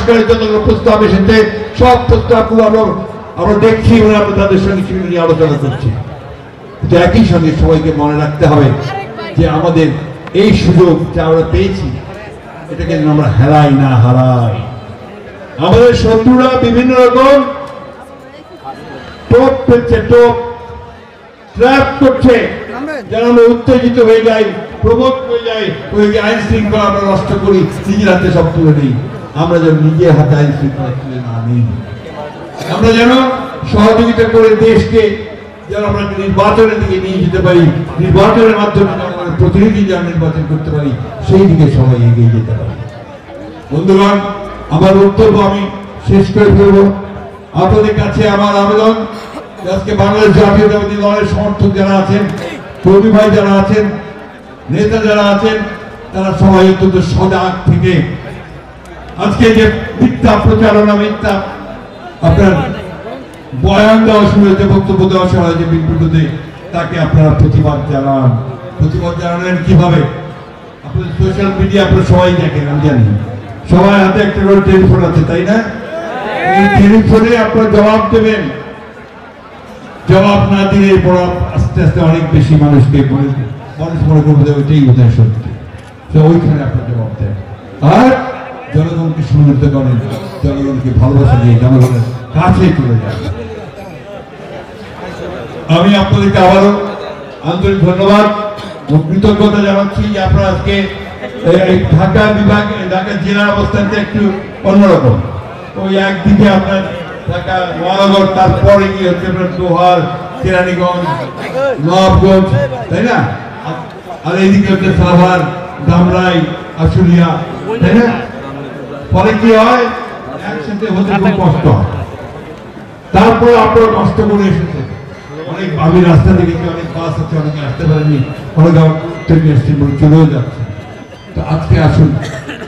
সংস্কারের জন্য প্রস্তাব এসেছে, সব প্রস্তাবগুলো আমরা দেখছি এবং আমরা তাদের সঙ্গে সেগুলো নিয়ে আলোচনা করছি। কিন্তু একই সঙ্গে সবাইকে মনে রাখতে হবে যে আমাদের এই সুযোগ যা আমরা পেয়েছি এটাকে যেন আমরা হারাই না হারাই। আমাদের শত্রুরা বিভিন্ন রকম টোপ ফেলছে, টোপ ট্র্যাপ করছে, যেন আমরা উত্তেজিত হয়ে যাই, প্রবোধ হয়ে যাই, ওই আইন শৃঙ্খলা আমরা নষ্ট করি, নিজের হাতে সব তুলে নিই। আমরা যেন নিজের হাতে আইন শৃঙ্খলা তুলে না নিই, আমরা যেন সহযোগিতা করে দেশকে যেন আমরা নির্বাচনের দিকে নিয়ে যেতে পারি, নির্বাচনের মাধ্যমে আমাদের প্রতিনিধি যেন নির্বাচন করতে পারি, সেই দিকে সবাই এগিয়ে যেতে পারি। বন্ধুগণ, আমার বক্তব্য আমি শেষ করে ফেলব। আপনাদের কাছে আমার আবেদন, আজকে বাংলাদেশ জাতীয়তাবাদী দলের সমর্থক যারা আছেন, কর্মী ভাই যারা আছেন, নেতা যারা আছেন, তারা সবাই অত্যন্ত সজাগ থেকে আজকে যে মিথ্যা প্রচারণা, মিথ্যা আপনার বয়ান দেওয়া শুরু হয়েছে, বক্তব্য দেওয়া শুরু হয়েছে বিদ্যুতে, তাকে আপনারা প্রতিবাদ জানান। প্রতিবাদ জানালেন কিভাবে? আপনাদের সোশ্যাল মিডিয়া আপনারা সবাই দেখেন, আমি জানি সবাই হাতে একটা করে টেলিফোন আছে, তাই না? এই টেলিফোনে আপনারা জবাব দেবেন। জবাব না দিলে পর আস্তে আস্তে অনেক বেশি মানুষকে মানুষ মনে করবে ওইটাই বোধহয় সত্যি, ওইখানে আপনার জবাব দেন। আর জনগণকে সমৃদ্ধ করেন, জনগণকে ভালোবাসা দিয়ে জনগণের কাছে চলে যান। আমি আপনাদেরকে আবারও আন্তরিক ধন্যবাদ ও কৃতজ্ঞতা জানাচ্ছি যে আপনারা আজকে ঢাকা বিভাগ, ঢাকা জেলার অবস্থানটা একটু অন্যরকম। ওই একদিকে আপনার ঢাকা মহানগর, তারপরে গিয়ে হচ্ছে আপনার দোহার, কেরানীগঞ্জ, নবাবগঞ্জ, তাই না? আর এইদিকে হচ্ছে সাভার, ধামরাই, আশুলিয়া, তাই না? ফলে কি হয়, একসাথে হতে খুব কষ্ট হয়। তারপরে আপনারা কষ্ট করে এসেছে, অনেক আমি রাস্তা দেখেছি, অনেক বাস আছে, অনেকে আসতে পারেনি, অনেক ট্রেনে এসছে চলেও যাচ্ছে। তো আজকে আসুন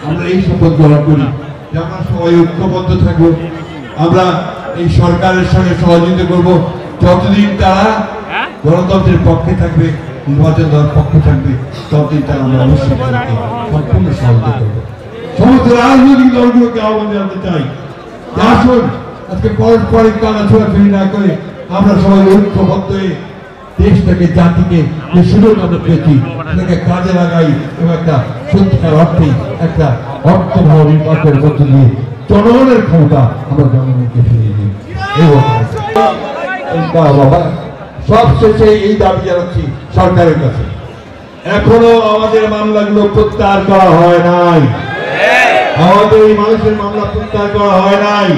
আমরা এই শপথ গ্রহণ করি যে আমরা সবাই ঐক্যবদ্ধ থাকবো, আমরা এই সরকারের সঙ্গে সহযোগিতা করব। যতদিন তারা গণতন্ত্রের পক্ষে থাকবে, নির্বাচন দেওয়ার পক্ষে থাকবে, ততদিন তারা আমরা অবশ্যই সম্পূর্ণ সহযোগিতা করবো। সমস্ত রাজনৈতিক দলগুলোকে আহ্বান জানাতে চাই যে আসুন আজকে পারস্পরিক কানা ছোড়াছুড়ি না করে আমরা সবাই ঐক্যবদ্ধ হয়ে দেশটাকে, জাতিকে যে সুযোগ আমরা পেয়েছি সেটাকে কাজে লাগাই এবং একটা সত্যিকার অর্থে একটা অর্থবহ নির্বাচনের মধ্য দিয়ে জনগণের ক্ষমতা আমরা জনগণকে ফিরিয়ে দিই। সবশেষে এই দাবি জানাচ্ছি সরকারের কাছে, এখনো আমাদের মামলাগুলো প্রত্যাহার করা হয় নাই, আমাদের এই মানুষের মামলা প্রত্যাহার করা হয় নাই।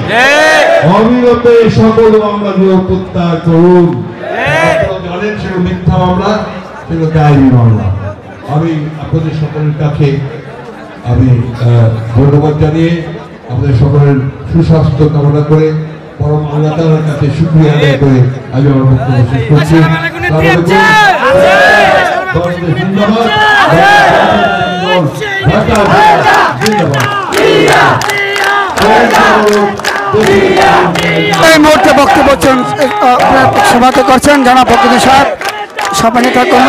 অবিরত এই সকল মামলাগুলো প্রত্যাহার করুন। জানেন সেগুলো মিথ্যা মামলা, সেগুলো দায়েরি মামলা। আমি আপনাদের সকলের কাছে আমি ধন্যবাদ জানিয়ে আপনাদের সকলের সুস্বাস্থ্য কামনা করে পরম আল্লাহ তাআলার কাছে শুকরিয়া আদায় করে আমি আমার বক্তব্য শেষ করছি। এই মুহূর্তে বক্তব্য সভাতে করছেন জনাব ফখরুদ্দিন সাহেব, সভাপতি থাকুন।